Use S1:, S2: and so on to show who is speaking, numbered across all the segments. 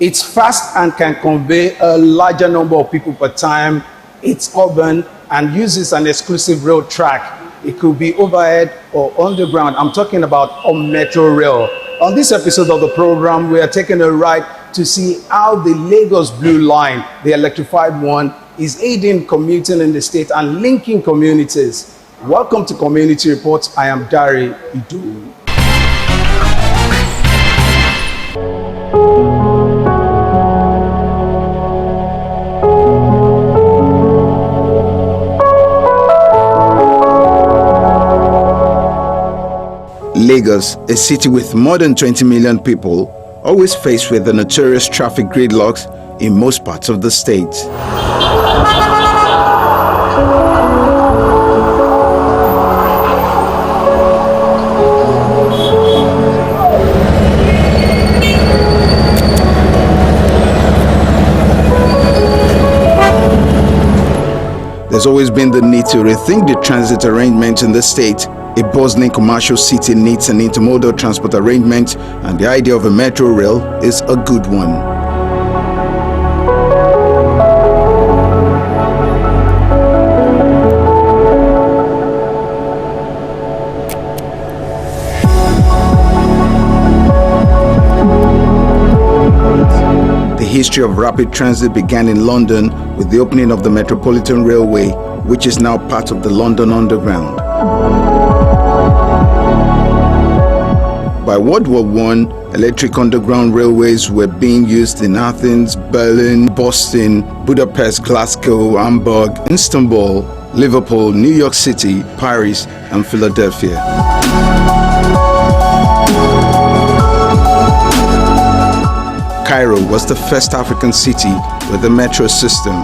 S1: It's fast and can convey a larger number of people per time. It's urban and uses an exclusive rail track. It could be overhead or underground. I'm talking about a metro rail. On this episode of the program, we are taking a ride to see how the Lagos Blue Line, the electrified one, is aiding commuting in the state and linking communities. Welcome to Community Reports. I am Dari Idu. Lagos, a city with more than 20 million people, always faced with the notorious traffic gridlocks in most parts of the state. There's always been the need to rethink the transit arrangements in the state. A bustling commercial city needs an intermodal transport arrangement, and the idea of a metro rail is a good one. The history of rapid transit began in London with the opening of the Metropolitan Railway, which is now part of the London Underground. By World War I, electric underground railways were being used in Athens, Berlin, Boston, Budapest, Glasgow, Hamburg, Istanbul, Liverpool, New York City, Paris, and Philadelphia. Cairo was the first African city with a metro system.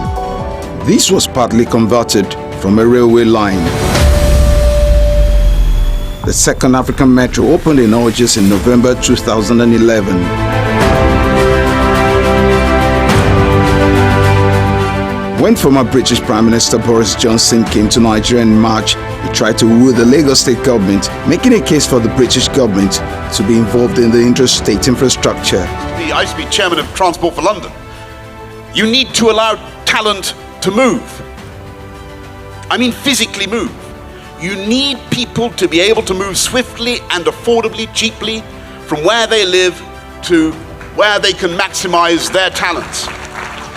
S1: This was partly converted from a railway line. The second African metro opened in Algiers in November 2011. When former British Prime Minister Boris Johnson came to Nigeria in March, he tried to woo the Lagos state government, making a case for the British government to be involved in the interstate infrastructure.
S2: I used to be chairman of Transport for London. You need to allow talent to move. I mean physically move. You need people to be able to move swiftly and affordably, cheaply, from where they live to where they can maximize their talents.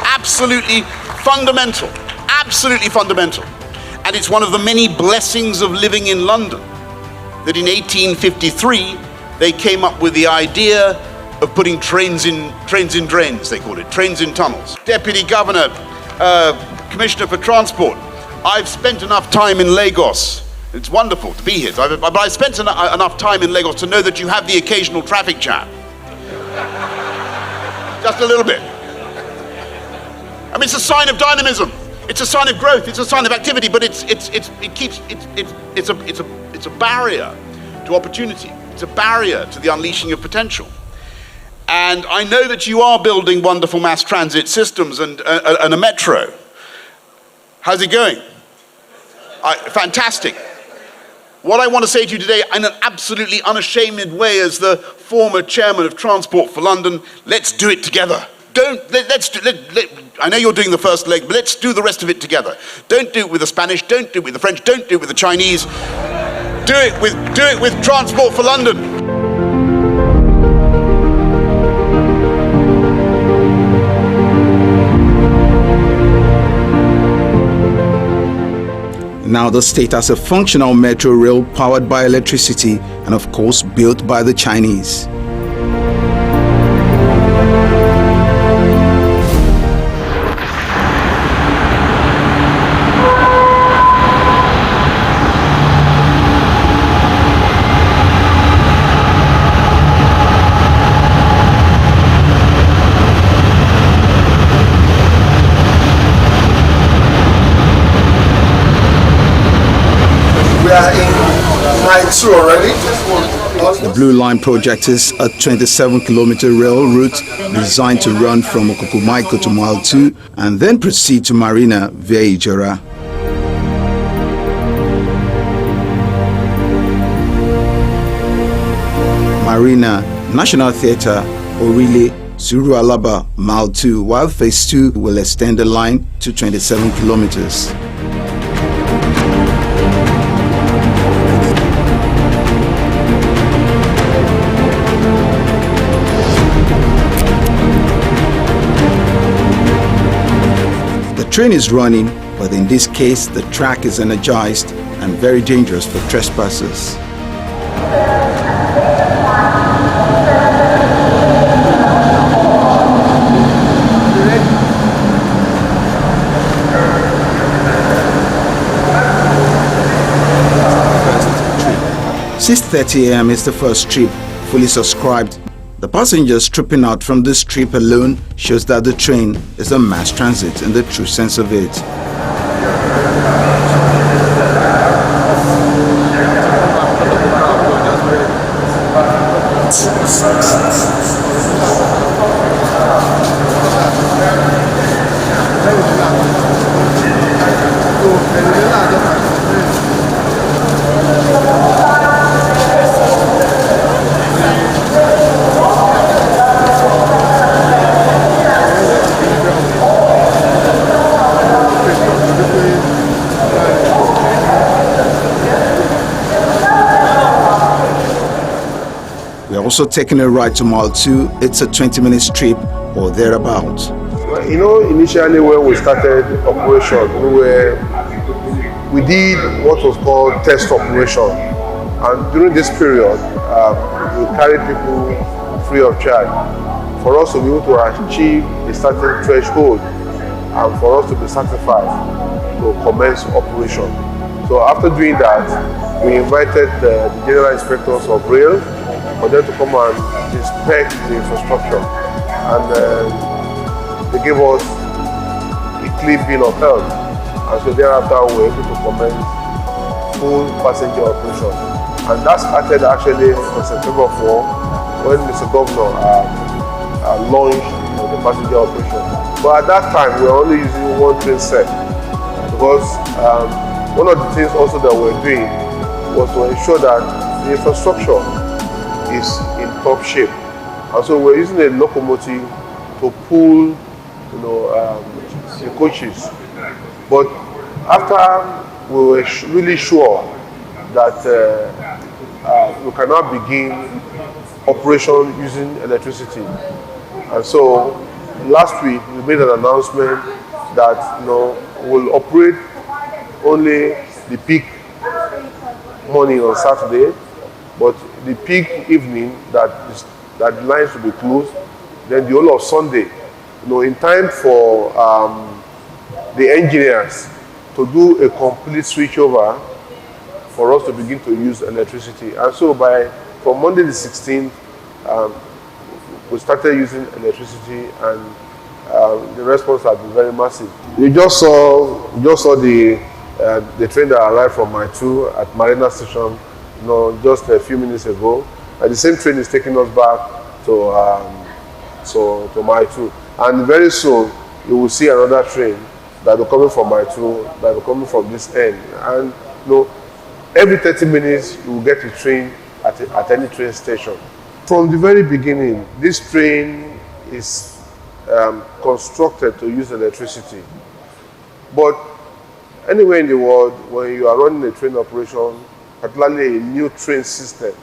S2: Absolutely fundamental, absolutely fundamental. And it's one of the many blessings of living in London that in 1853, they came up with the idea of putting trains in drains, they called it, trains in tunnels. Deputy Governor, Commissioner for Transport, I've spent enough time in Lagos. It's wonderful to be here, but I spent enough time in Lagos to know that you have the occasional traffic jam. Just a little bit. I mean, it's a sign of dynamism. It's a sign of growth. It's a sign of activity. But it's a barrier to opportunity. It's a barrier to the unleashing of potential. And I know that you are building wonderful mass transit systems and a metro. How's it going? Fantastic. What I want to say to you today, in an absolutely unashamed way, as the former chairman of Transport for London, let's do it together. I know you're doing the first leg, but let's do the rest of it together. Don't do it with the Spanish, don't do it with the French, don't do it with the Chinese. Do it with Transport for London.
S1: Now the state has a functional metro rail powered by electricity and of course built by the Chinese.
S3: Mile 2 already.
S1: The Blue Line project is a 27-kilometer rail route designed to run from Okukumaiko to Mile 2 and then proceed to Marina via Ijora. Marina, National Theatre, Orile, Zuru-Alaba Mile 2, while Phase 2 will extend the line to 27 kilometers. The train is running, but in this case, the track is energized and very dangerous for trespassers. "6:30 a.m. is the first trip, fully subscribed. The passengers tripping out from this trip alone shows that the train is a mass transit in the true sense of it. We are also taking a ride to Mile 2. It's a 20-minute trip or thereabouts.
S3: You know, initially when we started operation, we did what was called test operation. And during this period, we carried people free of charge for us to be able to achieve a certain threshold and for us to be certified to commence operation. So after doing that, we invited the general inspectors of rail for them to come and inspect the infrastructure. And they gave us a clean bill of health. And so thereafter we were able to commence full passenger operation. And that started actually on September 4 when Mr. Governor launched the passenger operation. But at that time we were only using one train set because one of the things also that we're doing was to ensure that the infrastructure is in top shape. And so we're using a locomotive to pull the coaches. But after we were really sure that we cannot begin operation using electricity. And so last week we made an announcement that we'll operate only the peak morning on Saturday, but the peak evening that the lines will be closed, then the whole of Sunday, in time for the engineers to do a complete switchover for us to begin to use electricity. And so from Monday the 16th, we started using electricity, and the response has been very massive. You just saw the train that arrived from Mile 2 at Marina Station, just a few minutes ago. And the same train is taking us back to Mile 2. And very soon you will see another train that will coming from Mile 2, that will coming from this end. And every 30 minutes you will get a train at any train station. From the very beginning, this train is constructed to use electricity. But anywhere in the world, when you are running a train operation, particularly a new train system,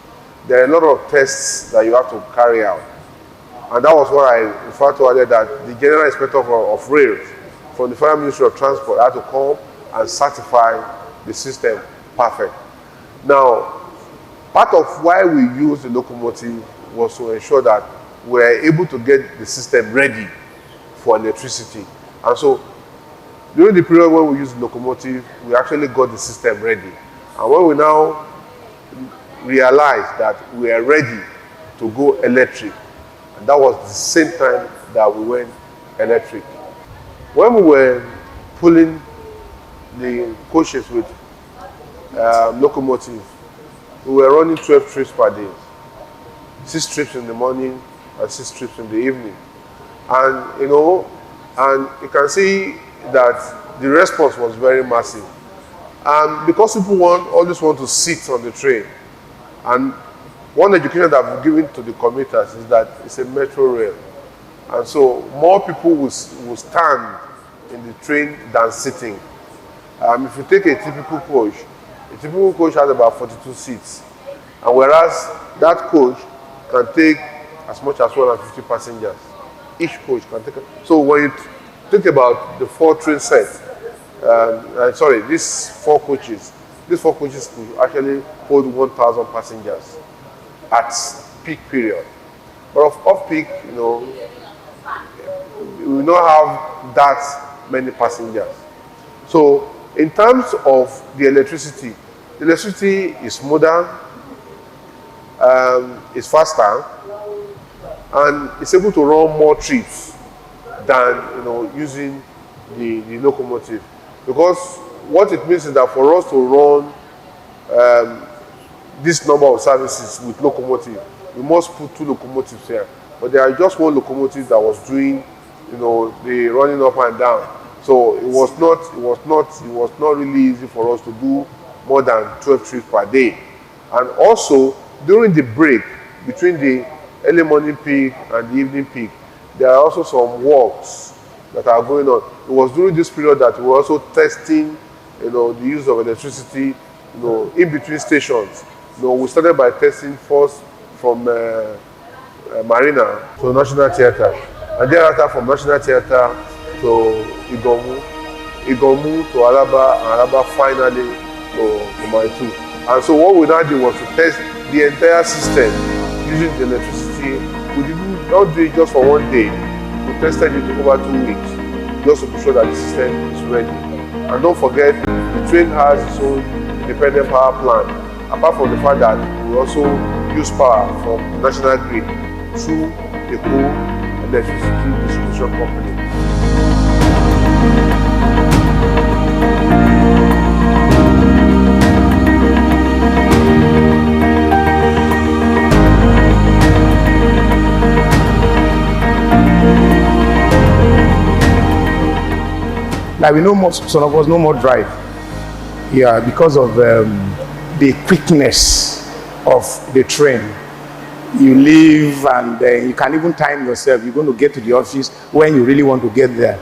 S3: there are a lot of tests that you have to carry out. And that was what I referred to earlier, that the General Inspector of Rails from the Federal Ministry of Transport had to come and certify the system perfect. Now, part of why we use the locomotive was to ensure that we're able to get the system ready for electricity. And so, during the period when we used the locomotive, we actually got the system ready. And when we now realized that we are ready to go electric, and that was the same time that we went electric. When we were pulling the coaches with locomotive, we were running 12 trips per day. 6 trips in the morning and 6 trips in the evening. And you can see that the response was very massive. And because people always want to sit on the train, and one education that we've given to the commuters is that it's a metro rail. And so more people will stand in the train than sitting. If you take a typical coach has about 42 seats. And whereas that coach can take as much as 150 passengers. Each coach can take. So when you think about the 4 train sets, these four coaches could actually hold 1,000 passengers at peak period. But off peak, we will not have that many passengers. So in terms of the electricity is modern, it's faster, and it's able to run more trips than using the locomotive. Because what it means is that for us to run this number of services with locomotive, we must put 2 locomotives here. But there are just 1 locomotive that was doing, the running up and down. So it was not really easy for us to do more than 12 trips per day. And also during the break between the early morning peak and the evening peak, there are also some works that are going on. It was during this period that we were also testing, the use of electricity, in between stations. We started by testing first from Marina to National Theatre, and thereafter from National Theatre to Igomu to Alaba, and Alaba finally to Mile 2. And so what we now did was to test the entire system using the electricity. We did not do it just for 1 day. We tested it over 2 weeks just to be sure that the system is ready. And don't forget, the train has its own independent power plant. Apart from the fact that we also use power from the national grid through the whole electricity distribution company.
S1: Like we know some of us no more drive. Yeah, because of the quickness of the train. You leave and you can even time yourself. You're going to get to the office when you really want to get there.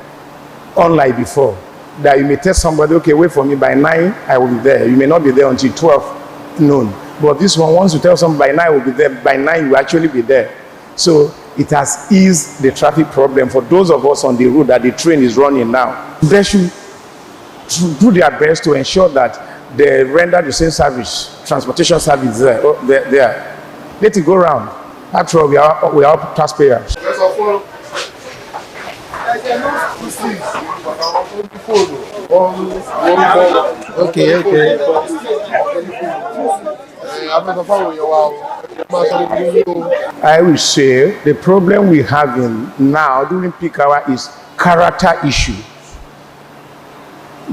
S1: Unlike before, that you may tell somebody, okay, wait for me by 9, I will be there. You may not be there until 12 noon. But this one, once you tell somebody by 9 I will be there, by 9 you will actually be there. So it has eased the traffic problem for those of us on the road that the train is running now. They should do their best to ensure that they render the same service, transportation service there. Let it go round. After all, we are all taxpayers. Okay. I will say the problem we have now during peak hour is character issue.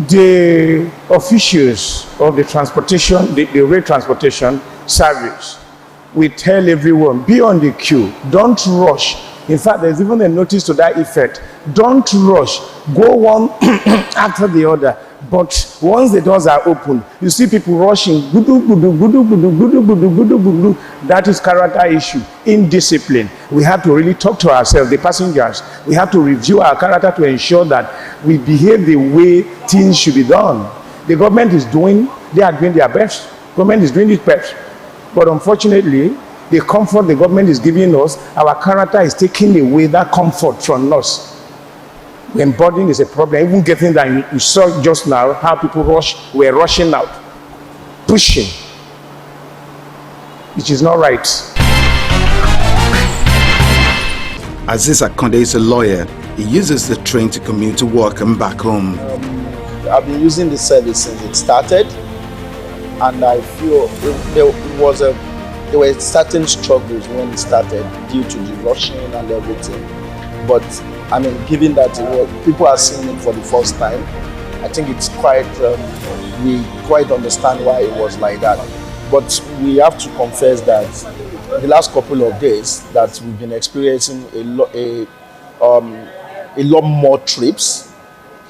S1: The officials of the transportation, the rail transportation service, we tell everyone, be on the queue, don't rush. In fact, there's even a notice to that effect. Don't rush, go one after the other. But once the doors are open, you see people rushing, that is character issue, indiscipline. We have to really talk to ourselves, the passengers. We have to review our character to ensure that we behave the way things should be done. The government is doing, they are doing their best. Government is doing its best. But unfortunately, the comfort the government is giving us, our character is taking away that comfort from us. When boarding is a problem, even getting that, you saw just now how people were rushing out, pushing, which is not right.
S4: Aziz Akonde is a lawyer. He uses the train to commute to work and back home.
S5: I've been using the service since it started, and I feel there were certain struggles when it started due to the rushing and everything. But I mean, given that people are seeing it for the first time, I think it's quite, we quite understand why it was like that. But we have to confess that the last couple of days that we've been experiencing a lot more trips.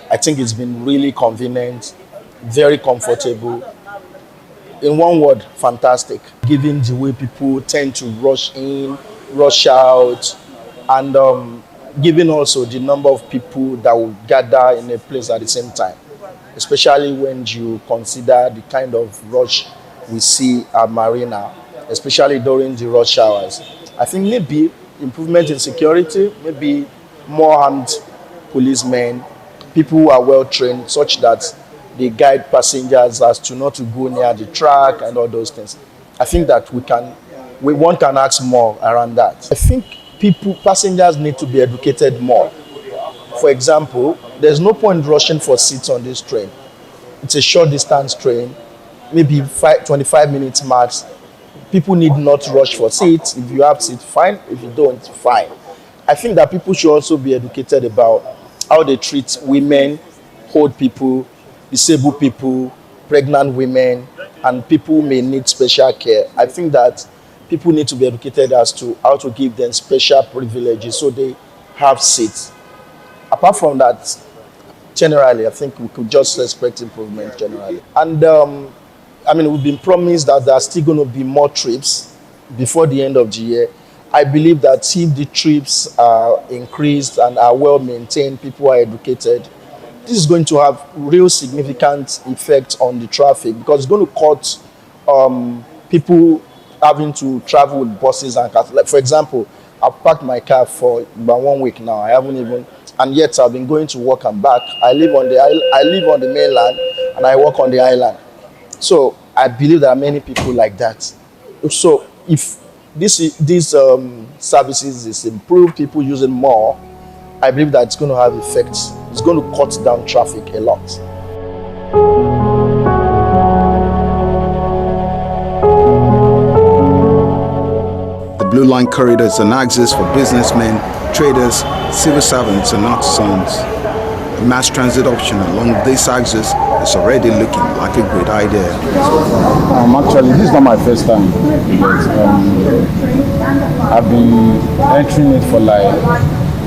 S5: I think it's been really convenient, very comfortable. In one word, fantastic. Given the way people tend to rush in, rush out, and given also the number of people that will gather in a place at the same time, especially when you consider the kind of rush we see at Marina, especially during the rush hours. I think maybe improvement in security, maybe more armed policemen, people who are well trained such that they guide passengers as to not to go near the track and all those things. I think that one can ask more around that. I think passengers need to be educated more. For example, there's no point rushing for seats on this train. It's a short distance train, maybe 25 minutes max. People need not rush for seats. If you have seats, fine. If you don't, fine. I think that people should also be educated about how they treat women, old people, disabled people, pregnant women, and people who may need special care. I think that people need to be educated as to how to give them special privileges so they have seats. Apart from that, generally, I think we could just expect improvement generally. And we've been promised that there are still going to be more trips before the end of the year. I believe that if the trips are increased and are well maintained, people are educated, this is going to have real significant effect on the traffic because it's going to cut people having to travel with buses and cars. Like, for example, I've parked my car for about 1 week now. I haven't even, and yet I've been going to work and back. I live on the mainland and I work on the island. So I believe there are many people like that. So if these services is improved, people using more, I believe that it's going to have effects. It's going to cut down traffic a lot.
S4: The Blue Line corridor is an access for businessmen, traders, civil servants, and artisans. A mass transit option along this axis is already looking like a great idea.
S6: Actually, this is not my first time. Because, I've been entering it for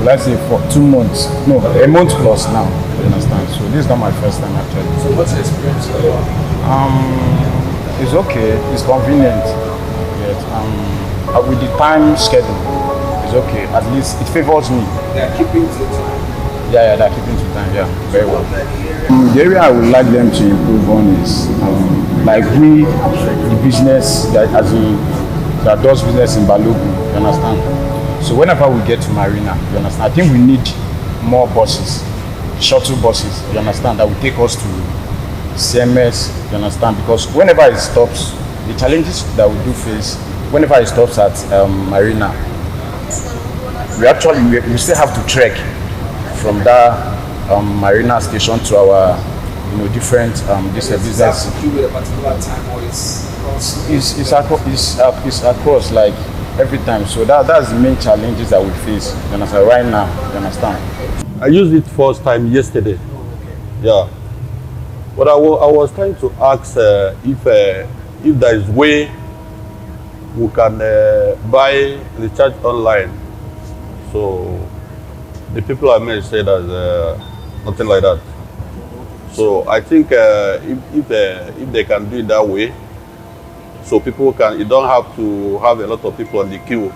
S6: let's say for 2 months. No, a month plus now. You understand? So this is not my first time actually.
S7: So what's the experience?
S6: It's okay. It's convenient. Yes. With the time schedule, it's okay. At least it favors me.
S7: They are keeping to time.
S6: Yeah, they're keeping to time. Yeah, very well. The area I would like them to improve on is the business that does business in Balogun. You understand? So whenever we get to Marina, you understand, I think we need more buses, shuttle buses, you understand, that will take us to CMS, you understand, because whenever it stops, the challenges that we do face, whenever it stops at Marina, we still have to trek from that Marina station to our different business.
S7: With a particular time or
S6: It's across like every time. So that's the main challenges that we face. You understand? Right now, you understand?
S3: I used it first time yesterday. Yeah. But I was trying to ask if there is way we can buy recharge online. So the people I met said that nothing like that. So I think if they can do it that way, so people can, you don't have to have a lot of people on the queue,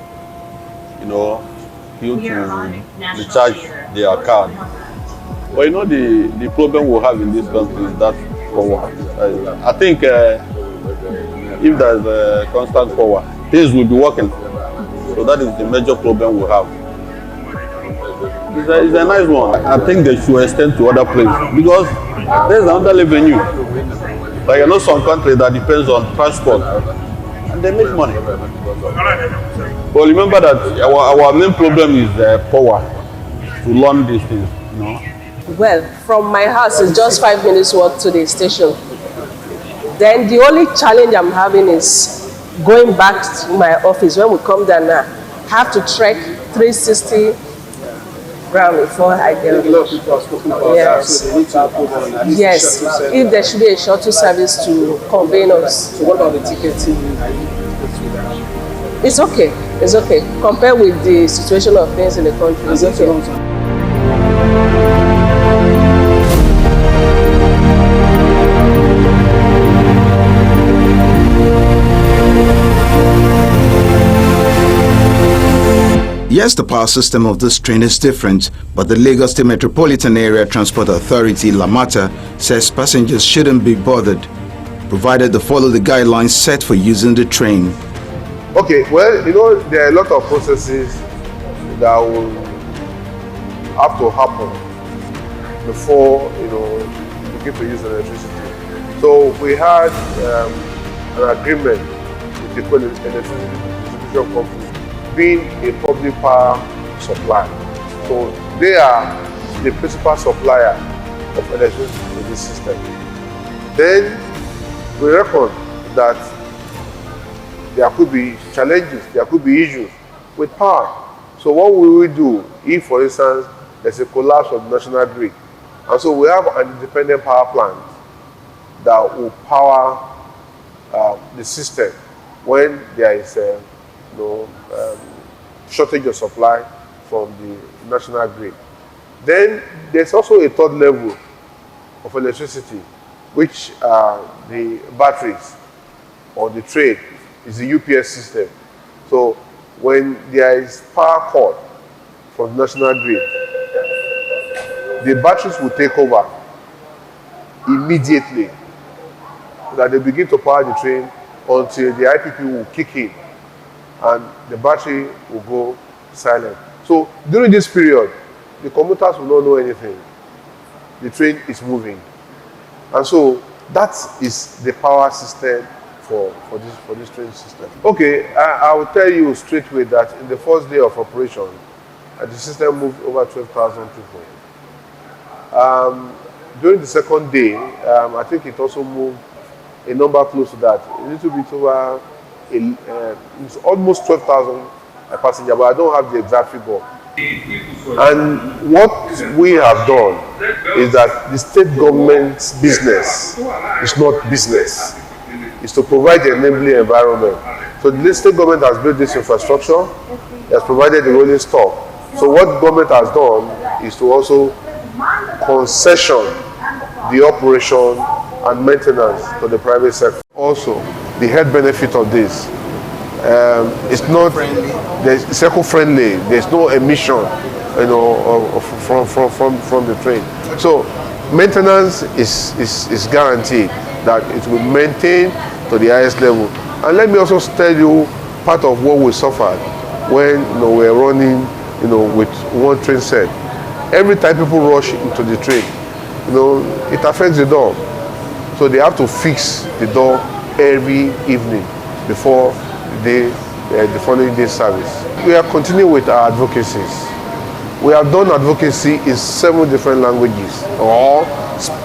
S3: queue to recharge their card. But the problem we have in this country is that power. I think if there's a constant power, things will be working. So that is the major problem we have. It's a nice one. I think they should extend to other places because there's another revenue. Like some countries that depends on transport and they make money. But remember that our main problem is power to learn these things.
S8: Well, from my house it's just 5 minutes walk to the station. Then the only challenge I'm having is going back to my office. When we come down now, have to trek 360 ground before I get on. Yes. Yes. If there should be a shuttle service to convey us.
S7: So what about the ticketing?
S8: It's okay. It's okay. Compared with the situation of things in the country, it's okay.
S4: Yes, the power system of this train is different, but the Lagos State Metropolitan Area Transport Authority, LAMATA, says passengers shouldn't be bothered, provided they follow the guidelines set for using the train.
S3: Okay, well, there are a lot of processes that will have to happen before, you begin to use electricity. So we had an agreement with the electricity distribution company being a public power supply. So they are the principal supplier of electricity to this system. Then we reckon that there could be challenges, there could be issues with power. So what will we do if, for instance, there's a collapse of the national grid? And so we have an independent power plant that will power the system when there is shortage of supply from the national grid. Then there's also a third level of electricity, which are the batteries on the train, is the UPS system. So when there is power cut from the national grid, the batteries will take over immediately so that they begin to power the train until the IPP will kick in and the battery will go silent. So during this period, the commuters will not know anything. The train is moving. And so that is the power system for this train system. Okay, I will tell you straight away that in the first day of operation, the system moved over 12,000 people. During the second day, I think it also moved a number close to that, a little bit over, it's almost 12,000 passengers, but I don't have the exact figure. And what we have done is that the state government's business is not business. It's to provide the enabling environment. So the state government has built this infrastructure, it has provided the rolling stock. So what government has done is to also concession the operation and maintenance to the private sector. Also, the health benefit of this, it's not it's eco-friendly. There's no emission, from the train. So maintenance is guaranteed that it will maintain to the highest level. And let me also tell you part of what we suffered when we're running with one train set. Every time people rush into the train, it affects the door. So they have to fix the door every evening before the following day's service. We are continuing with our advocacies. We have done advocacy in 7 different languages, or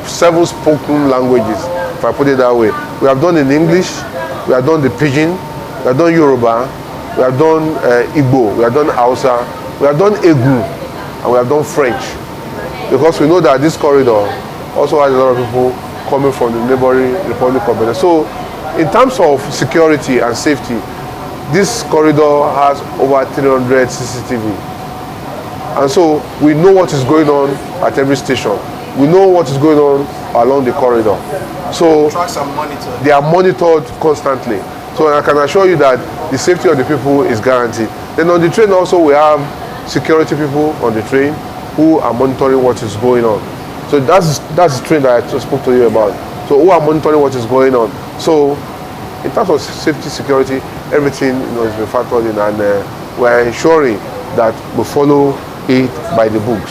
S3: 7 spoken languages, if I put it that way. We have done in English, we have done the Pidgin, we have done Yoruba, we have done Igbo, we have done Hausa, we have done Egu, and we have done French. Because we know that this corridor also has a lot of people coming from the neighboring Republic of Benin. So in terms of security and safety, this corridor has over 300 CCTV. And so we know what is going on at every station. We know what is going on along the corridor. So they are monitored constantly. So I can assure you that the safety of the people is guaranteed. Then on the train also we have security people on the train who are monitoring what is going on. So that's the train that I spoke to you about. So who are monitoring what is going on. So in terms of safety, security, everything is being factored in, and we're ensuring that we follow it by the books.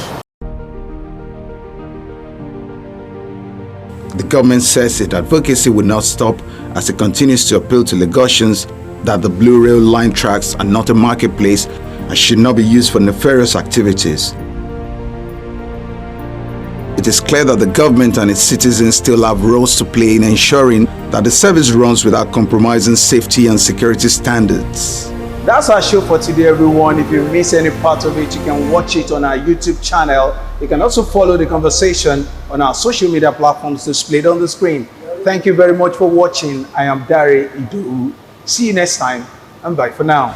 S4: The government says its advocacy will not stop as it continues to appeal to Lagosians that the Blue Rail line tracks are not a marketplace and should not be used for nefarious activities. It is clear that the government and its citizens still have roles to play in ensuring that the service runs without compromising safety and security standards.
S1: That's our show for today, everyone. If you miss any part of it, you can watch it on our YouTube channel. You can also follow the conversation on our social media platforms displayed on the screen. Thank you very much for watching. I am Dare Idu. See you next time, and bye for now.